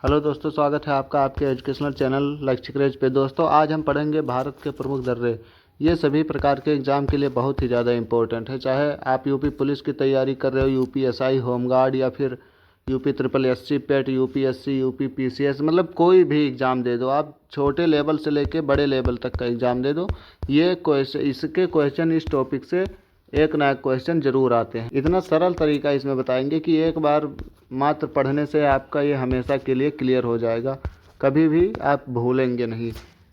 Hello दोस्तों, स्वागत है आपका आपके एजुकेशनल चैनल लेक्चर पे। दोस्तों, आज हम पढ़ेंगे भारत के प्रमुख दर्रे। ये सभी प्रकार के एग्ज़ाम के लिए बहुत ही ज़्यादा इंपॉर्टेंट है। चाहे आप यूपी पुलिस की तैयारी कर रहे हो, यूपी एसआई, होमगार्ड, या फिर यूपी ट्रिपल एससी पेट, यूपीएससी, यूपी पीसीएस, मतलब कोई भी एग्ज़ाम दे दो आप, छोटे लेवल से लेके बड़े लेवल तक का एग्ज़ाम दे दो, ये क्वेश्चन, इसके क्वेश्चन इस टॉपिक से एक ना एक क्वेश्चन जरूर आते हैं। इतना सरल तरीका इसमें बताएंगे कि एक बार मात्र पढ़ने से आपका ये हमेशा के लिए क्लियर हो जाएगा, कभी भी आप भूलेंगे नहीं।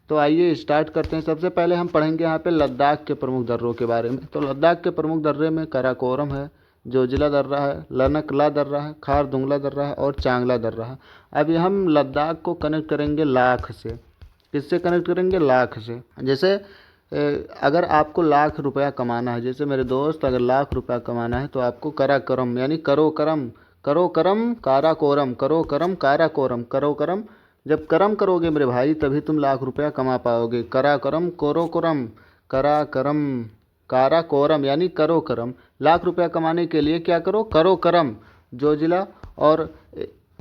तो आइए स्टार्ट करते हैं। सबसे पहले हम पढ़ेंगे यहाँ पे लद्दाख के प्रमुख दर्रों के बारे में। तो लद्दाख के प्रमुख दर्रे में कराकोरम है, जोजिला दर्रा है, लनकला दर्रा है, खारदुंगला दर्रा है और चांगला दर्रा है। अभी हम लद्दाख को कनेक्ट करेंगे लाख से। किससे कनेक्ट करेंगे? लाख से। जैसे अगर आपको लाख रुपया कमाना है, जैसे मेरे दोस्त, अगर लाख रुपया कमाना है तो आपको कराकोरम यानी करो करम, करो करम काराकोरम, करो करम काराकोरम, करो करम, जब करम करोगे मेरे भाई तभी तुम लाख रुपया कमा पाओगे। करा करम कोरो करम, करा करम काराकोरम यानी करो करम। लाख रुपया कमाने के लिए क्या करो? करो करम। जो जिला और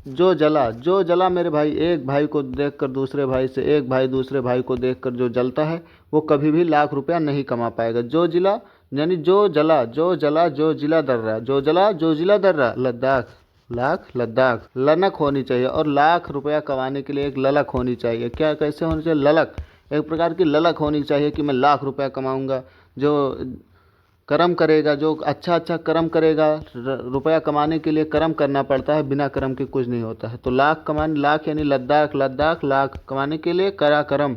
जो जला मेरे भाई, एक भाई को देखकर दूसरे भाई से, एक भाई दूसरे भाई को देखकर जो जलता है वो कभी भी लाख रुपया नहीं कमा पाएगा। जो जिला यानी जो जला, जो जला, जो जिला दर्रा, जो जला जो जिला दर्रा, लद्दाख, लाख लद्दाख। लनक होनी चाहिए, और लाख रुपया कमाने के लिए एक ललक होनी चाहिए। क्या, कैसे होनी चाहिए? ललक, एक प्रकार की ललक होनी चाहिए कि मैं लाख रुपया कमाऊंगा। जो कर्म करेगा, जो अच्छा अच्छा कर्म करेगा, रुपया कमाने के लिए कर्म करना पड़ता है, बिना कर्म के कुछ नहीं होता है। तो लाख कमाने, लाख यानी लद्दाख, लद्दाख लाख कमाने के लिए करा करम,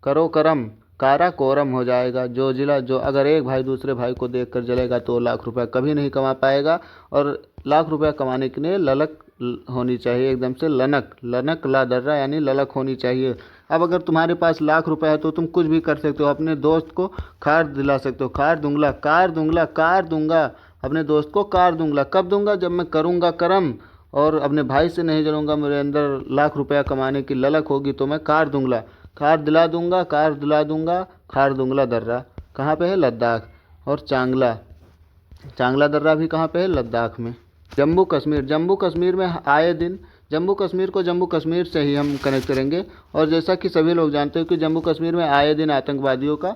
करो करम, कारा कोरम हो जाएगा। जो जिला, जो अगर एक भाई दूसरे भाई को देखकर जलेगा तो लाख रुपया कभी नहीं कमा पाएगा। और लाख रुपया कमाने के लिए ललक होनी चाहिए, एकदम से लनक, लनक ला दर्रा यानी ललक होनी चाहिए। अब अगर तुम्हारे पास लाख रुपए है तो तुम कुछ भी कर सकते हो, अपने दोस्त को कार दिला सकते हो। कार दूंगा, कार दूंगा, कार दूंगा, अपने दोस्त को कार दूंगा। कब दूंगा? जब मैं करूंगा कर्म और अपने भाई से नहीं जलूंगा, मेरे अंदर लाख रुपया कमाने की ललक होगी तो मैं कार दूंगा, कार दिला दूंगा, कार दिला दूंगा। खार दूंगला दर्रा कहाँ पे है? लद्दाख। और चांगला, चांगला दर्रा भी कहाँ पे है? लद्दाख में। जम्मू कश्मीर, जम्मू कश्मीर में आए दिन, जम्मू कश्मीर को जम्मू कश्मीर से ही हम कनेक्ट करेंगे। और जैसा कि सभी लोग जानते हो कि जम्मू कश्मीर में आए दिन आतंकवादियों का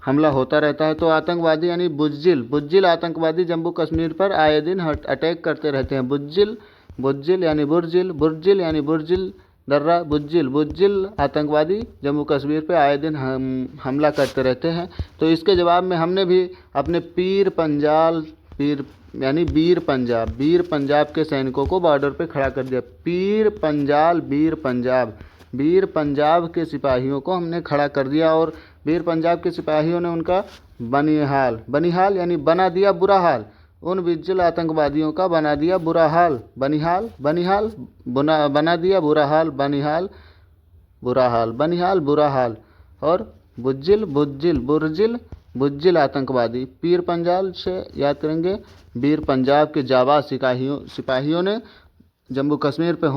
हमला होता रहता है। तो आतंकवादी यानी बुज्जिल, बुज्जिल आतंकवादी जम्मू कश्मीर पर आए दिन अटैक करते रहते हैं। बुज्जिल, बुज्जिल यानी बुर्जिल, बुर्जिल यानी बुर्जिल दर्रा, बुज्जिल, बुज्जिल आतंकवादी जम्मू कश्मीर पे आए दिन हमला करते रहते हैं। तो इसके जवाब में हमने भी अपने पीर पंजाल, पीर यानी वीर पंजाब, वीर पंजाब के सैनिकों को बॉर्डर पे खड़ा कर दिया। पीर पंजाल, वीर पंजाब, वीर पंजाब के सिपाहियों को हमने खड़ा कर दिया। और वीर पंजाब के सिपाहियों ने उनका बनिहाल, बनिहाल यानी बना दिया बुरा हाल, उन बुज्जिल आतंकवादियों का बना दिया बुरा हाल। बनिहाल, बनिहाल बना दिया बुरा हाल, बनिहाल बुरा हाल, बनिहाल बुरा हाल। और बुज्जिल, बुज्जिल, बुर्जिल, बुज्जिल आतंकवादी। पीर पंजाल से याद करेंगे, वीर पंजाब के जाबाज सिपाहियों ने जम्मू कश्मीर पे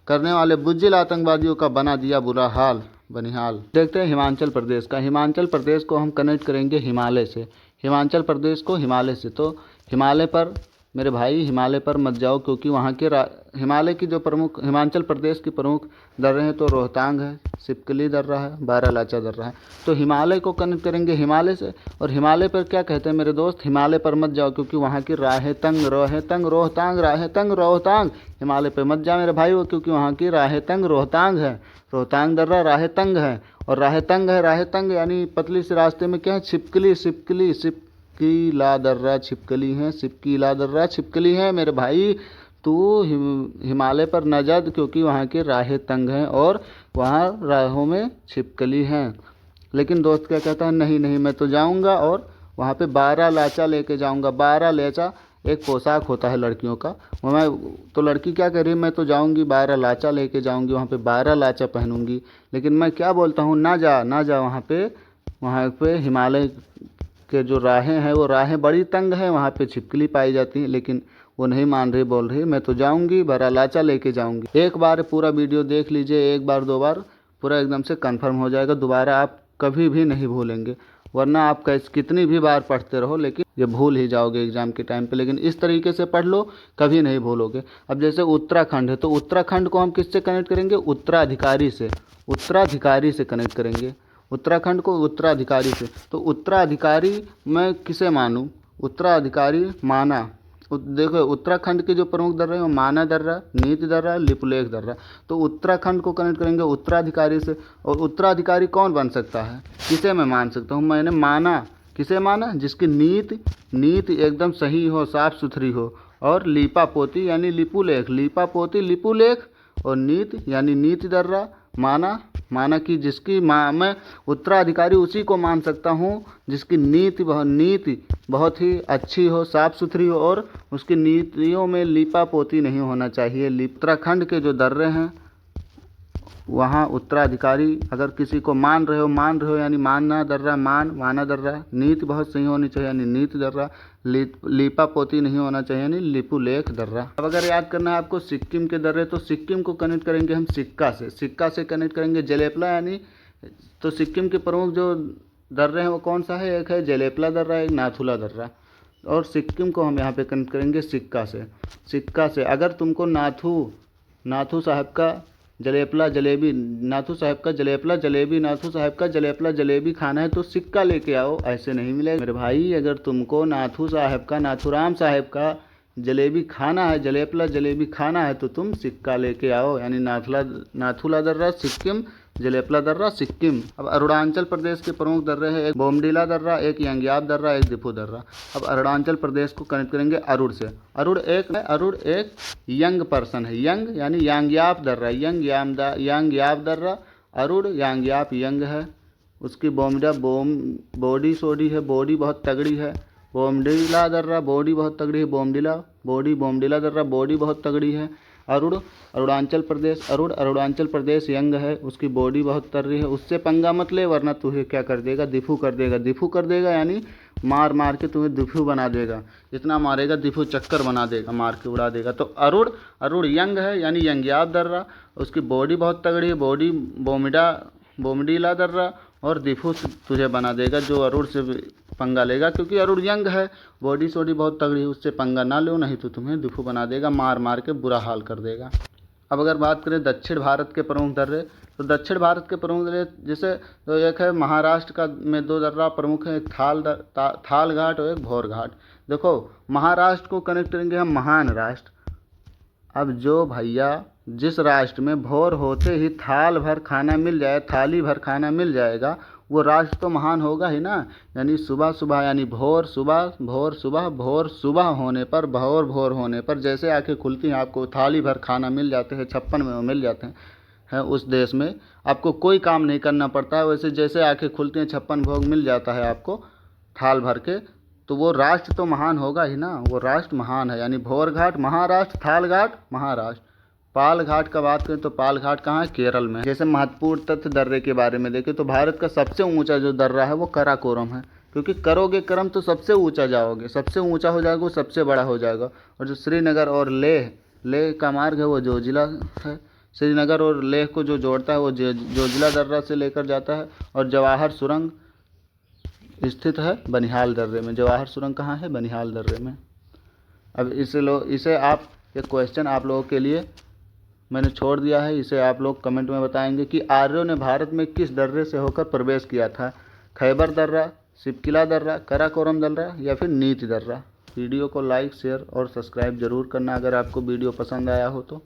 करने वाले बुज्जिल आतंकवादियों का बना दिया बुरा हाल, बनिहाल। देखते हैं हिमाचल प्रदेश का। हिमाचल प्रदेश को हम कनेक्ट करेंगे हिमालय से, हिमाचल प्रदेश को हिमालय से। तो हिमालय पर मेरे भाई, हिमालय पर मत जाओ, क्योंकि वहाँ के हिमालय की जो प्रमुख, हिमाचल प्रदेश की प्रमुख दर्रे हैं तो रोहतांग है, सिपकली दर्रा है, बारालाचा दर्रा है। तो हिमालय को कनेक्ट करेंगे हिमालय से। और हिमालय पर क्या कहते हैं मेरे दोस्त? हिमालय पर मत जाओ, क्योंकि वहाँ की राहें तंग, राहें तंग, रोहतांग, राहें तंग, रोहतांग। हिमालय पर मत जाओ मेरे भाई, वो क्योंकि वहाँ की राहें तंग, रोहतांग है, रोहतांग दर्रा राहें तंग है। और राहें तंग है, राहें तंग यानी पतली से रास्ते में क्या है? छिपकली, सिपकली, सिपकी ला दर्रा छिपकली है, सिपकी ला दर्रा छिपकली है। मेरे भाई तू हिमालय पर न जा, क्योंकि वहाँ के राहें तंग हैं और वहाँ राहों में छिपकली हैं। लेकिन दोस्त क्या कहता है? नहीं नहीं, मैं तो जाऊँगा और वहाँ पे 12 लाचा लेके जाऊँगा। 12 लाचा एक पोशाक होता है लड़कियों का। मैं तो लड़की क्या कह रही है? मैं तो जाऊँगी, 12 लाचा लेके जाऊँगी, वहाँ पे 12 लाचा पहनूंगी। लेकिन मैं क्या बोलता हूँ? ना जा, ना जा वहाँ पे हिमालय के जो राहें हैं वो राहें बड़ी तंग हैं, वहाँ पे छिपकली पाई जाती हैं। लेकिन वो नहीं मान रही, बोल रही मैं तो जाऊँगी, बड़ा लाचा लेके जाऊँगी। एक बार पूरा वीडियो देख लीजिए, एक बार दो बार पूरा एकदम से कंफर्म हो जाएगा, दोबारा आप कभी भी नहीं भूलेंगे। वरना आप कितनी भी बार पढ़ते रहो लेकिन ये भूल ही जाओगे एग्ज़ाम के टाइम पे। लेकिन इस तरीके से पढ़ लो, कभी नहीं भूलोगे। अब जैसे उत्तराखंड है तो उत्तराखंड को हम किससे कनेक्ट करेंगे? उत्तराधिकारी से। उत्तराधिकारी से कनेक्ट करेंगे उत्तराखंड को, उत्तराधिकारी से। तो उत्तराधिकारी मैं किसे मानूँ? उत्तराधिकारी माना, देखो उत्तराखंड के जो प्रमुख दर्रे हैं वो माना दर्रा, नीति दर्रा, लिपुलेख दर्रा। तो उत्तराखंड को कनेक्ट करेंगे उत्तराधिकारी से। और उत्तराधिकारी कौन बन सकता है? किसे मैं मान सकता हूँ? मैंने माना, किसे माना? जिसकी नीति एकदम सही हो, साफ सुथरी हो। और लीपा पोती यानी लिपुलेख, लीपा पोती लिपुलेख। और नीति यानी नीति दर्रा। माना कि जिसकी मैं उत्तराधिकारी उसी को मान सकता हूँ जिसकी नीति बहुत ही अच्छी हो, साफ़ सुथरी हो और उसकी नीतियों में लीपा पोती नहीं होना चाहिए। उत्तराखंड के जो दर्रे हैं वहाँ उत्तराधिकारी अगर किसी को मान रहे हो यानी माना दर्रा, माना दर्रा। नीति बहुत सही होनी चाहिए यानी नीति दर्रा। लीपा पोती नहीं होना चाहिए यानी लिपुलेख दर्रा। अब अगर याद करना है आपको सिक्किम के दर्रे, तो सिक्किम को कनेक्ट करेंगे हम सिक्का से कनेक्ट करेंगे जेलेपला यानी। तो सिक्किम के प्रमुख जो दर्रे हैं वो कौन सा है? एक है जेलेपला दर्रा, एक नाथुला दर्रा। और सिक्किम को हम यहाँ पे कनेक्ट करेंगे सिक्का से। अगर तुमको नाथू साहब का जलेपला जलेबी, नाथू साहब का जलेपला जलेबी, नाथू साहब का जलेपला जलेबी खाना है तो सिक्का लेके आओ, ऐसे नहीं मिलेगा मेरे भाई। अगर तुमको नाथू साहब का, नाथूराम साहब का जलेबी खाना है, जलेपला जलेबी खाना है तो तुम सिक्का लेके आओ यानी नाथुला दर्रा सिक्किम, जलेपला दर्रा सिक्किम। अब अरुणाचल प्रदेश के प्रमुख दर्रे हैं, एक बोमडीला दर्रा, एक यंग्याब दर्रा, एक दिफू दर्रा। अब अरुणाचल प्रदेश को कनेक्ट करेंगे अरुण से। अरुण एक यंग पर्सन है, यंग यानी यांग्याब दर्रा, यांग्याब दर्रा। अरुण यांग्याब यंग है, उसकी बॉडी सोडी है, बॉडी बहुत तगड़ी है। बोमडीला दर्रा बॉडी बहुत तगड़ी है, बोमडीला दर्रा बॉडी बहुत तगड़ी है। अरुणाचल प्रदेश यंग है, उसकी बॉडी बहुत तगड़ी है। उससे पंगा मत ले वरना तुझे क्या कर देगा? दिफू कर देगा यानी मार के तुम्हें दिफू बना देगा। इतना मारेगा दिफू चक्कर बना देगा, मार के उड़ा देगा। तो अरुण यंग है यानी यंग्याब दर्रा, उसकी बॉडी बहुत तगड़ी है, बॉडी बोमडीला दर्रा। और दिफू तुझे बना देगा जो अरुण से पंगा लेगा, क्योंकि अरुण यंग है, बॉडी सोडी बहुत तगड़ी है, उससे पंगा ना लो नहीं तो तुम्हें दिफू बना देगा, मार के बुरा हाल कर देगा। अब अगर बात करें दक्षिण भारत के प्रमुख दर्रे, तो दक्षिण भारत के प्रमुख दर्रे जैसे तो एक है महाराष्ट्र का में 2 दर्रा प्रमुख है, एक थाल घाट और एक भौर घाट। देखो महाराष्ट्र को कनेक्ट करेंगे हम महान राष्ट्र। अब जो भैया जिस राष्ट्र में भोर होते ही थाली भर खाना मिल जाएगा वो राष्ट्र तो महान होगा ही ना। यानी सुबह यानी भोर सुबह होने पर, भोर होने पर जैसे आंखें खुलती हैं आपको थाली भर खाना मिल जाते हैं, 56 में मिल जाते हैं उस देश में आपको कोई काम नहीं करना पड़ता है। वैसे जैसे आंखें खुलती हैं 56 भोग मिल जाता है आपको थाल भर के, तो वो राष्ट्र तो महान होगा ही ना, वो राष्ट्र महान है। यानी भौर घाट महाराष्ट्र, थाल घाट महाराष्ट्र। पाल घाट का बात करें तो पाल घाट कहाँ है? केरल में। जैसे महत्वपूर्ण तथ्य दर्रे के बारे में देखें तो भारत का सबसे ऊंचा जो दर्रा है वो कराकोरम है, क्योंकि करोगे कर्म तो सबसे ऊंचा जाओगे, सबसे ऊंचा हो जाएगा वो सबसे बड़ा हो जाएगा। और जो श्रीनगर और लेह का मार्ग है वो जोजिला है, श्रीनगर और लेह को जो जोड़ता है वो जोजिला दर्रा से लेकर जाता है। और जवाहर सुरंग स्थित है बनिहाल दर्रे में। जवाहर सुरंग कहाँ है? बनिहाल दर्रे में। अब इसे आप एक क्वेश्चन आप लोगों के लिए मैंने छोड़ दिया है, इसे आप लोग कमेंट में बताएंगे कि आर्यों ने भारत में किस दर्रे से होकर प्रवेश किया था? खैबर दर्रा, सिपकिला दर्रा, कराकोरम दर्रा या फिर नीति दर्रा? वीडियो को लाइक, शेयर और सब्सक्राइब जरूर करना अगर आपको वीडियो पसंद आया हो तो।